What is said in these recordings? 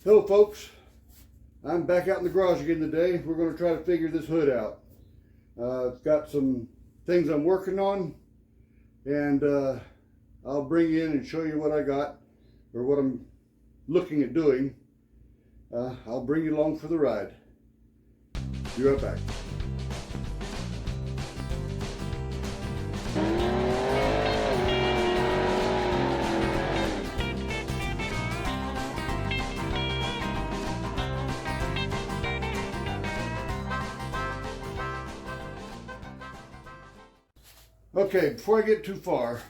Hello folks, I'm back out in the garage again today. We're going to try to figure this hood out. I've got some things I'm working on, and I'll bring in and show you what I got, or what I'm looking at doing. I'll bring you along for the ride. Be right back. Okay, before I get too far,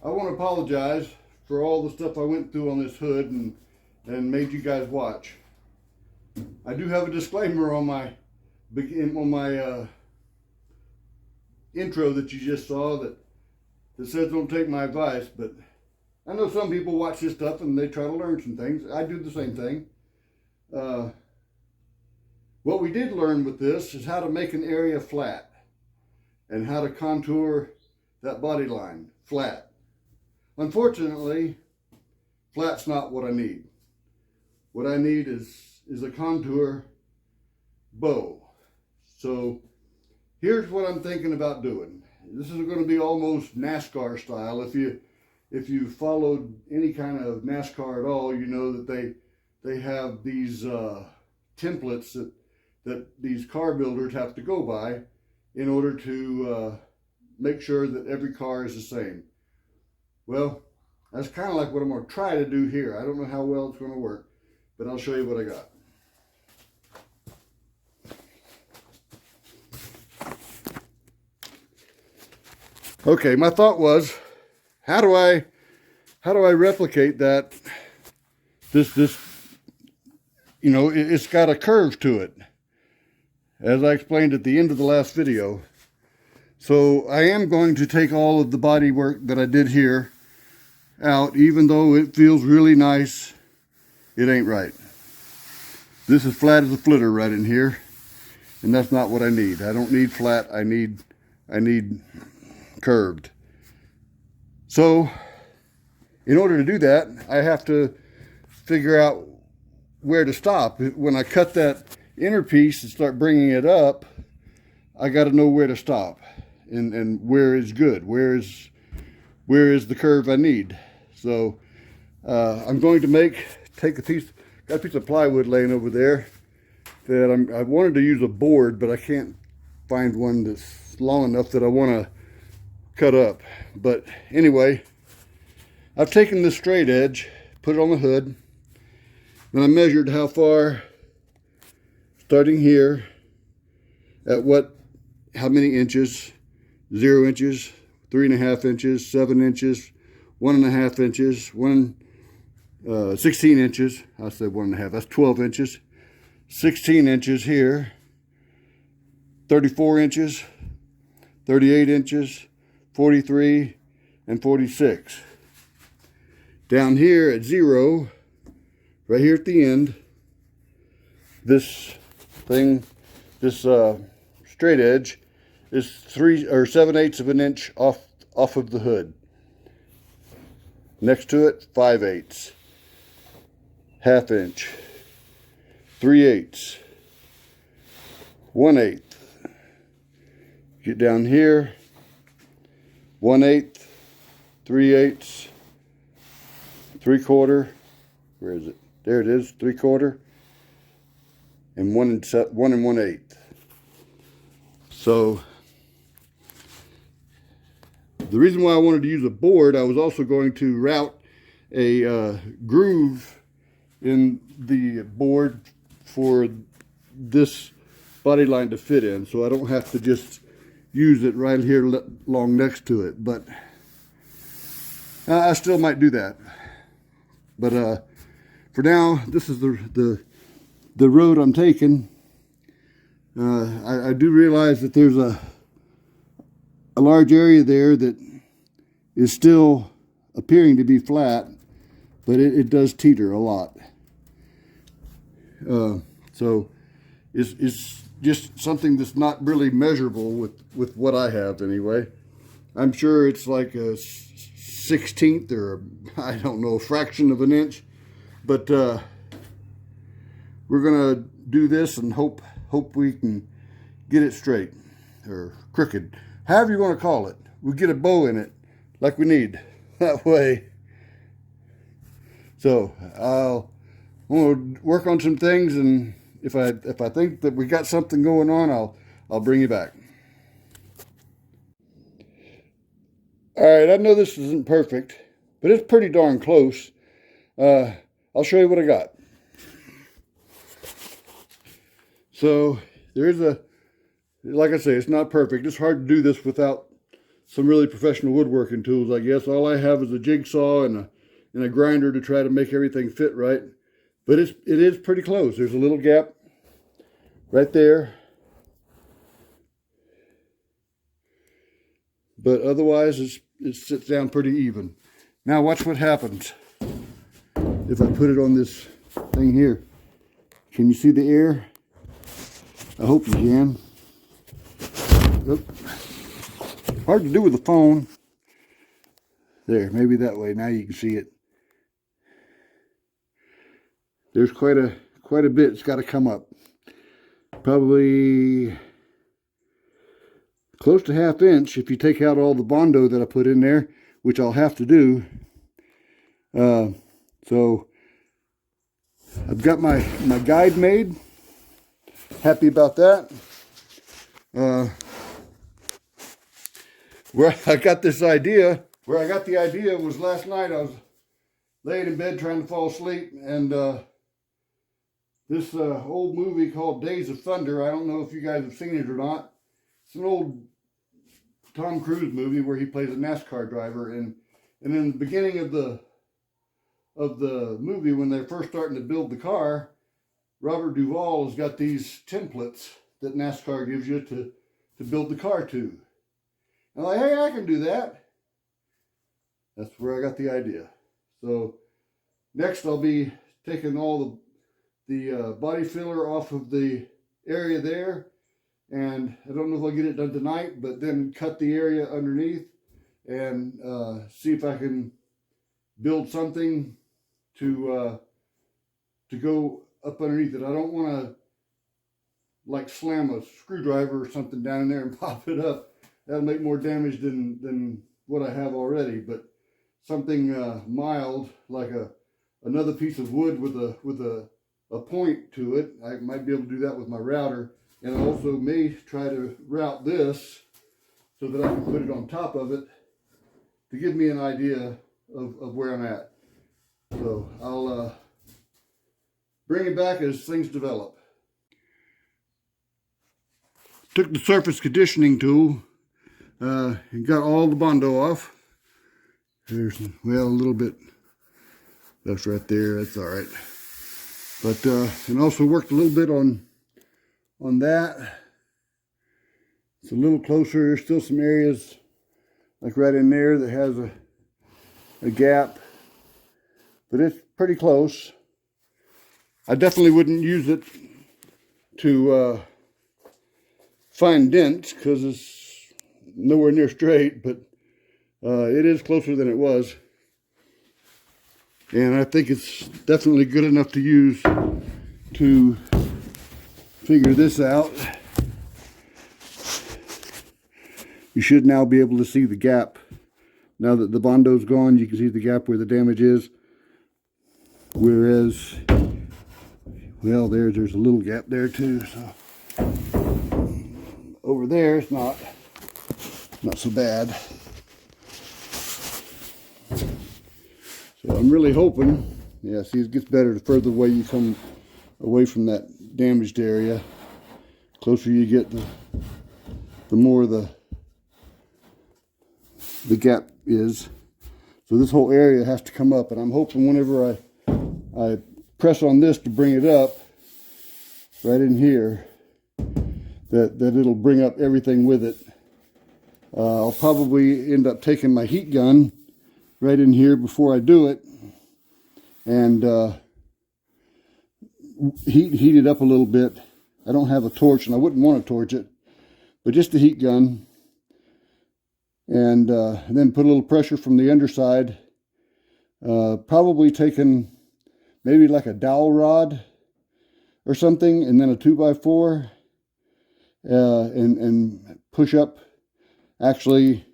I want to apologize for all the stuff I went through on this hood and made you guys watch. I do have a disclaimer on my intro that you just saw that says don't take my advice, but I know some people watch this stuff and they try to learn some things. I do the same thing. What we did learn with this is how to make an area flat, and how to contour that body line flat. Unfortunately, flat's not what I need. What I need is a contour bow. So here's what I'm thinking about doing. This is going to be almost NASCAR style. If you followed any kind of NASCAR at all, you know that they have these templates that these car builders have to go by in order to make sure that every car is the same. Well, that's kind of like what I'm going to try to do here. I don't know how well it's going to work, but I'll show you what I got. Okay, my thought was, how do I replicate that? This you know, it's got a curve to it, as I explained at the end of the last video. So I am going to take all of the body work that I did here out. Even though it feels really nice, it ain't right. This is flat as a flitter right in here, and that's not what I need. I don't need flat, I need curved. So in order to do that, I have to figure out where to stop. When I cut that inner piece and start bringing it up, I got to know where to stop and where is good, where is the curve I need. So I'm going to take got a piece of plywood laying over there that I wanted to use a board, but I can't find one that's long enough that I want to cut up. But anyway, I've taken this straight edge, put it on the hood, then I measured how far, starting here, at how many inches: 0 inches, 3.5 inches, 7 inches, 1.5 inches, 16 inches. I said 1.5, that's 12 inches. 16 inches here, 34 inches, 38 inches, 43, and 46. Down here at 0, right here at the end, this straight edge is 3 or 7/8 of an inch off of the hood. Next to it, 5/8, 1/2 inch, 3/8, 1/8. Get down here, 1/8, 3/8, 3/4. Where is it? There it is, 3/4, and 1 1/8. So the reason why I wanted to use a board, I was also going to route a groove in the board for this body line to fit in, so I don't have to just use it right here along next to it. But I still might do that. But for now, this is the road I'm taking. I do realize that there's a large area there that is still appearing to be flat, but it does teeter a lot. So it's just something that's not really measurable with what I have anyway. I'm sure it's like a 1/16 or I don't know, a fraction of an inch, but we're gonna do this and hope we can get it straight or crooked, however you want to call it. We'll get a bow in it like we need that way. So I'm gonna work on some things, and if I think that we got something going on, I'll bring you back. All right, I know this isn't perfect, but it's pretty darn close. I'll show you what I got. So there's like I say, it's not perfect. It's hard to do this without some really professional woodworking tools, I guess. All I have is a jigsaw and a grinder to try to make everything fit right. But it is pretty close. There's a little gap right there. But otherwise, it sits down pretty even. Now watch what happens if I put it on this thing here. Can you see the air? I hope you can. Oop. Hard to do with the phone. There, maybe that way. Now you can see it. There's quite a bit. It's got to come up. Probably close to 1/2 inch if you take out all the Bondo that I put in there, which I'll have to do. So I've got my guide made. Happy about that. Where I got the idea was last night. I was laying in bed trying to fall asleep, and this old movie called Days of Thunder. I don't know if you guys have seen it or not. It's an old Tom Cruise movie where he plays a NASCAR driver, and in the beginning of the movie, when they're first starting to build the car, Robert Duvall has got these templates that NASCAR gives you to build the car to. I'm like, hey, I can do that. That's where I got the idea. So next I'll be taking all the body filler off of the area there, and I don't know if I'll get it done tonight, but then cut the area underneath and see if I can build something to go up underneath it. I don't want to like slam a screwdriver or something down in there and pop it up. That'll make more damage than what I have already. But something mild, like another piece of wood with a point to it. I might be able to do that with my router, and I also may try to route this so that I can put it on top of it to give me an idea of where I'm at. So I'll bring it back as things develop. Took the surface conditioning tool and got all the Bondo off. There's, well, a little bit left right there. That's all right. But and also worked a little bit on that. It's a little closer. There's still some areas like right in there that has a gap, but it's pretty close. I definitely wouldn't use it to find dents because it's nowhere near straight, but it is closer than it was. And I think it's definitely good enough to use to figure this out. You should now be able to see the gap. Now that the Bondo's gone, you can see the gap where the damage is. Whereas, well, there's a little gap there too. So over there, it's not so bad. So I'm really hoping, yeah, see, it gets better the further away you come away from that damaged area. The closer you get, the more the gap is. So this whole area has to come up, and I'm hoping whenever I press on this to bring it up, right in here, that it'll bring up everything with it. I'll probably end up taking my heat gun right in here before I do it, and heat it up a little bit. I don't have a torch, and I wouldn't want to torch it, but just a heat gun, and then put a little pressure from the underside. Probably taking maybe like a dowel rod, or something, and then a 2x4, and push up, actually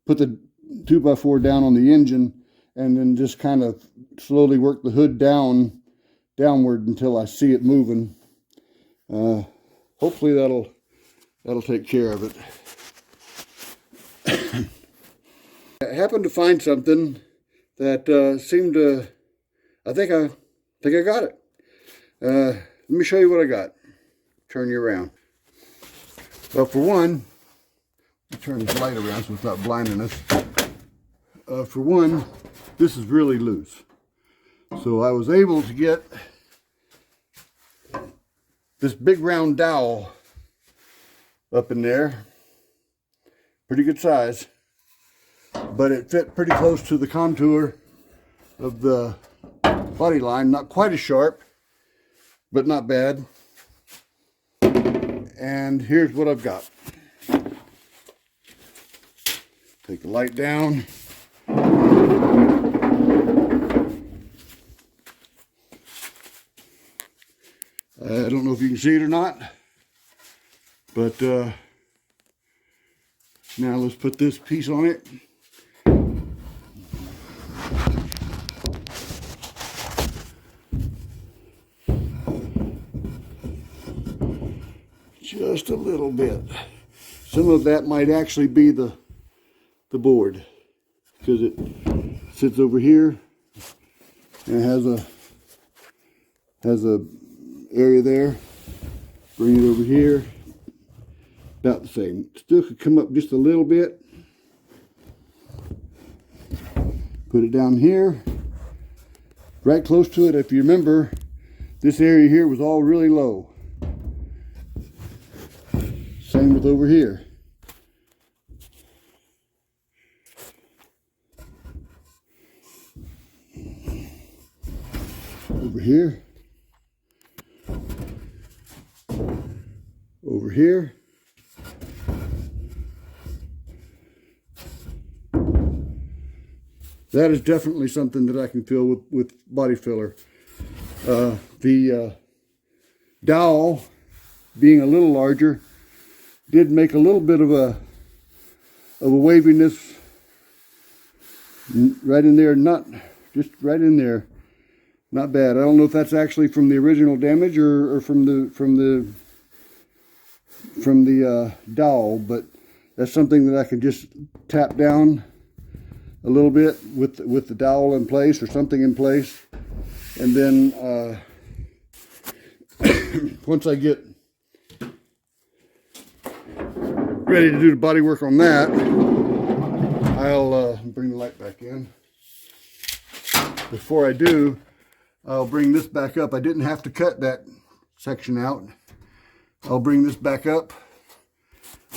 put the 2x4 down on the engine, and then just kind of slowly work the hood downward until I see it moving. Hopefully that'll take care of it. I happened to find something that seemed to, I think I got it. Let me show you what I got. Turn you around. Well, for one, turn this light around so it's not blinding us. For one, this is really loose. So I was able to get this big round dowel up in there. Pretty good size. But it fit pretty close to the contour of the body line. Not quite as sharp, but not bad. And here's what I've got. Take the light down. I don't know if you can see it or not, but now let's put this piece on it. Just a little bit. Some of that might actually be the board, because it sits over here and it has a area there. Bring it over here. About the same. Still could come up just a little bit. Put it down here. Right close to it. If you remember, this area here was all really low. Same with over here. Over here. Over here. That is definitely something that I can fill with body filler. The dowel, being a little larger, did make a little bit of a waviness right in there, not just right in there. Not bad. I don't know if that's actually from the original damage or from the dowel, but that's something that I can just tap down a little bit with the dowel in place or something in place, and then once I get ready to do the body work on that, I'll bring the light back in. Before I do, I'll bring this back up. I didn't have to cut that section out. I'll bring this back up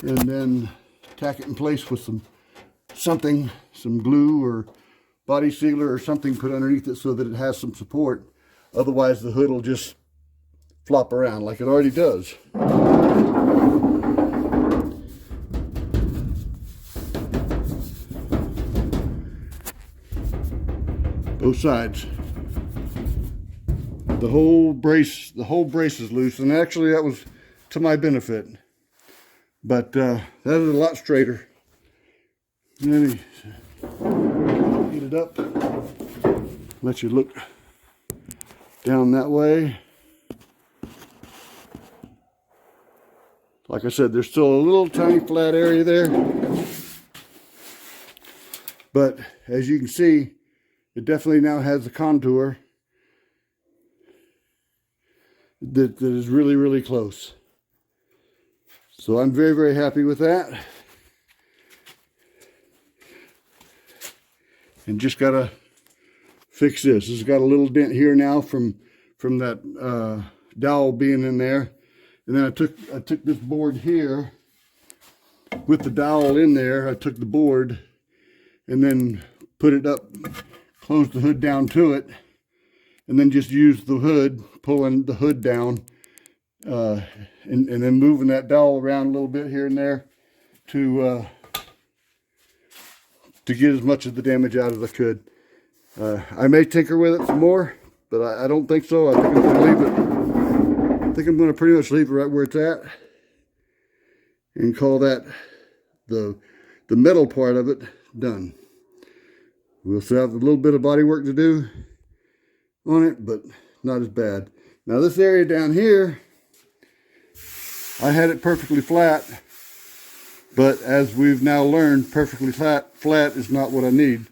and then tack it in place with some glue or body sealer or something put underneath it so that it has some support. Otherwise the hood will just flop around like it already does. Both sides. The whole brace is loose, and actually that was to my benefit. But that is a lot straighter. Let me get it up. Let you look down that way. Like I said, there's still a little tiny flat area there. But as you can see, it definitely now has a contour that is really, really close. So I'm very, very happy with that. And just gotta fix this. It's got a little dent here now from that dowel being in there. And then I took this board here with the dowel in there. I took the board and then put it up, closed the hood down to it, and then just used the hood, pulling the hood down, and then moving that dowel around a little bit here and there to get as much of the damage out as I could. I may tinker with it some more, but I don't think so. I think I'm going to leave it think I'm going to pretty much leave it right where it's at and call that the metal part of it done. We'll still have a little bit of body work to do on it, but not as bad. Now this area down here, I had it perfectly flat, but as we've now learned, perfectly flat is not what I need.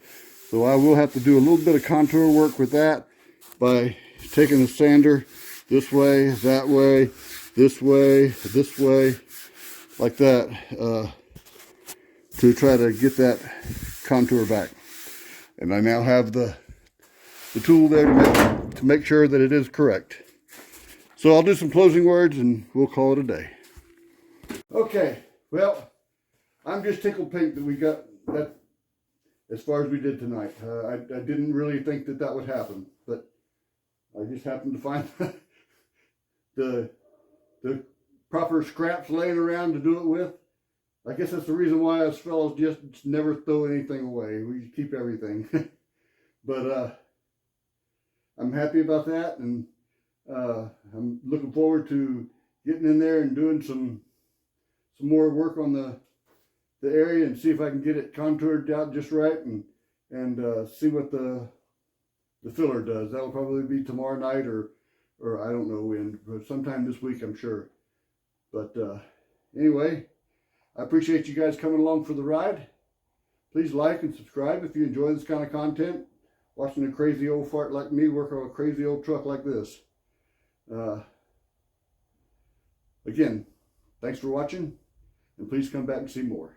So I will have to do a little bit of contour work with that by taking the sander this way, that way, this way, like that, to try to get that contour back. And I now have the tool there to make sure that it is correct. So I'll do some closing words and we'll call it a day. Okay, well, I'm just tickled pink that we got that as far as we did tonight. I didn't really think that would happen, but I just happened to find the proper scraps laying around to do it with. I guess that's the reason why us fellows just never throw anything away. We keep everything. But I'm happy about that, and I'm looking forward to getting in there and doing some more work on the area and see if I can get it contoured out just right, and see what the filler does. That'll probably be tomorrow night or I don't know when, but sometime this week I'm sure. But anyway, I appreciate you guys coming along for the ride. Please like and subscribe if you enjoy this kind of content. Watching a crazy old fart like me work on a crazy old truck like this. Again, thanks for watching, and please come back and see more.